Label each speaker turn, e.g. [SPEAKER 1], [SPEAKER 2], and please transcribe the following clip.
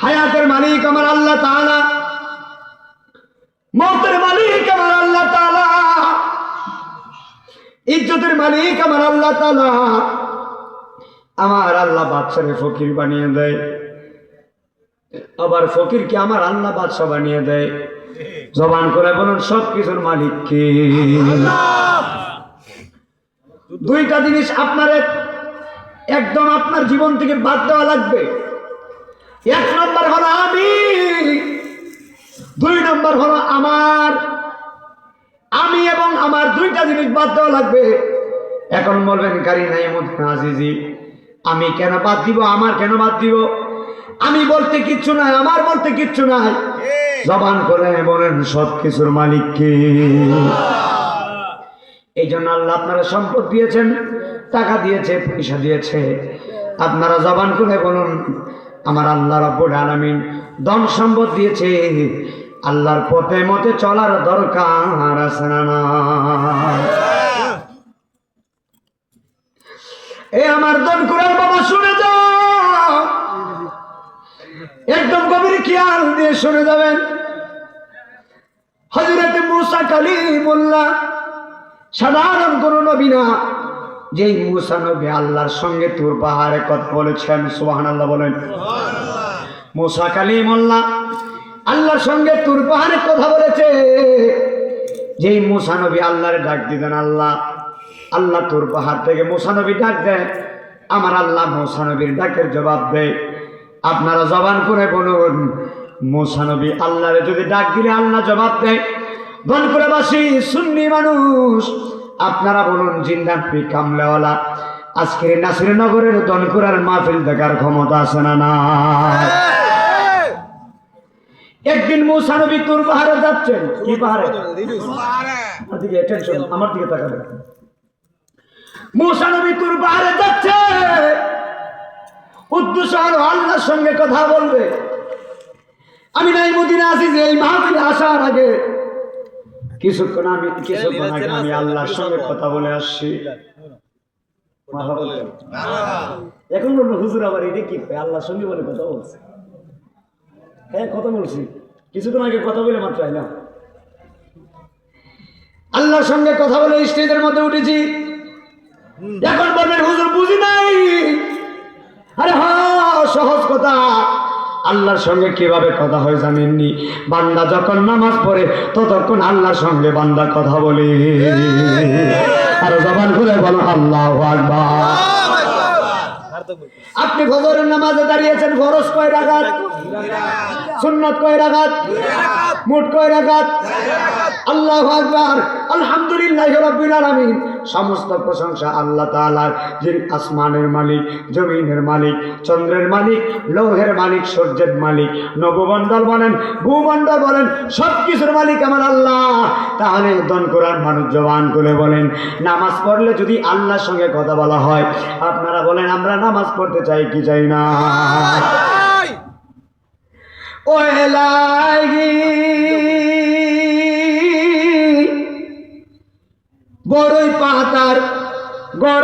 [SPEAKER 1] হায়াতের মালিক আমার আল্লাহ তাআলা, মওতের মালিক আমার আল্লাহ তাআলা, ইজ্জতের মালিক আমার আল্লাহ তাআলা। আমার আল্লাহ বাদশারে ফকির বানিয়ে দেয়, আবার ফকিরকে আমার আল্লাহ বাদশা বানিয়ে দেয়। জবান করে বলুন সবকিছুর মালিক কে? দুইটা জিনিস আপনার একদম আপনার জীবন থেকে বাদ দেওয়া লাগবে। এক নম্বর হলো আমি, দুই নম্বর হলো আমার। আমি এবং আমার দুইটা জিনিস বাদ দেওয়া লাগবে। এখন বলবেন কারি নাই আজিজি, আমি কেন বাদ দিব, আমার কেন বাদ দিব? আমি বলতে কিচ্ছু নাই, আমার বলতে কিচ্ছু নাই। জবান করে বলেন সবকিছুর মালিক কে? এই জন্য আল্লাহ আপনারা সম্পদ দিয়েছেন, টাকা দিয়েছে, পয়সা দিয়েছে। আপনারা জবান করে বলুন আমার আল্লাহ রাব্বুল আলামিন ধন সম্পদ দিয়েছে, আল্লাহর পথে মতে চলার দরকার আছে না? এ আমার দনকুরার বাবা শুনে যাও, একদম গভীর খেয়াল দিয়ে শুনে যাবেন। হযরত মুসা কালিমুল্লাহ সাধারণ কোন নবী না। যেই মুসা নবী আল্লাহর সঙ্গে তুর পাহাড়ে কথা বলেছেন, সুবহানাল্লাহ বলেন। মুসা কালিমুল্লাহ আল্লাহর সঙ্গে তুর পাহাড়ে কথা বলেছে। যেই মুসা নবী আল্লাহরে ডাক দিতেন, আল্লাহ আল্লাহ তুর পাহাড় থেকে মুসা নবী ডাক দেয়, আমার আল্লাহ মুসা নবীর ডাকের জবাব দেয়। আপনারা জবান করে বলুন মুসা নবী আল্লাহরে যদি ডাক দিলে আল্লাহ জবাব দেয়। বনপুরাবাসী সুন্নি মানুষ আপনারা বলুন জিন্দাপি কামলাওয়ালা আজকের নাসিরনগরের দনকুরার মাহফিল দেখার ক্ষমতা আছে না? না। একদিন মুসা নবী তুর পাহাড়ে যাচ্ছেন। কি পাহাড়ে? আমার দিকে অ্যাটেনশন, আমার দিকে তাকাবেন। মুসা নবী তুর পাহাড়ে যাচ্ছে, উদ্দেশ্য হলো আল্লাহর সঙ্গে কথা বলবে। আমি নাই মদিনা আছি যে এই মাহফিলে আসার আগে কিছুক্ষণ আগে আমি আল্লাহর সঙ্গে কথা বলে আসছি। এখন বলবো হুজুর আবার এটা কি আল্লাহর সঙ্গে বলে কথা বলছে? হ্যাঁ কথা বলছি, কিছুক্ষণ আগে কথা বলে মাত্র আইলাম। আল্লাহর সঙ্গে কথা বলে স্টেজের মধ্যে উঠেছি। এখন বলবেন হুজুর বুঝি নাই। আরে হ্যাঁ সহজ কথা। আল্লাহর সঙ্গে কিভাবে কথা হয় জানেননি? বান্দা যখন নামাজ পড়ে ততক্ষণ আল্লাহর সঙ্গে বান্দা কথা বলে। আর জবান খুলে বলো আল্লাহু আকবার। আপনি ফজরের নামাজে দাঁড়িয়েছেন, ফরজ কয় রাকাত? সুন্নাত কয় রাকাত? মোট কয় রাকাত? আল্লাহু আকবার। আলহামদুলিল্লাহি রাব্বিল আলামিন। সমস্ত প্রশংসা আল্লাহ তাআলার, যিনি আসমানের মালিক, জমিনের মালিক, চন্দ্রের মালিক, লৌহের মালিক, সূর্যের মালিক, নবমণ্ডল বলেন, ভূমণ্ডল বলেন, সবকিছুর মালিক আমার আল্লাহ। তাহলে দনকুরার মানুষ জবান করে বলেন নামাজ পড়লে যদি আল্লাহর সঙ্গে কথা বলা হয়, আপনারা বলেন আমরা নামাজ পড়তে চাই কি চাই না? ও এলাহি বড়ই পাতার গরম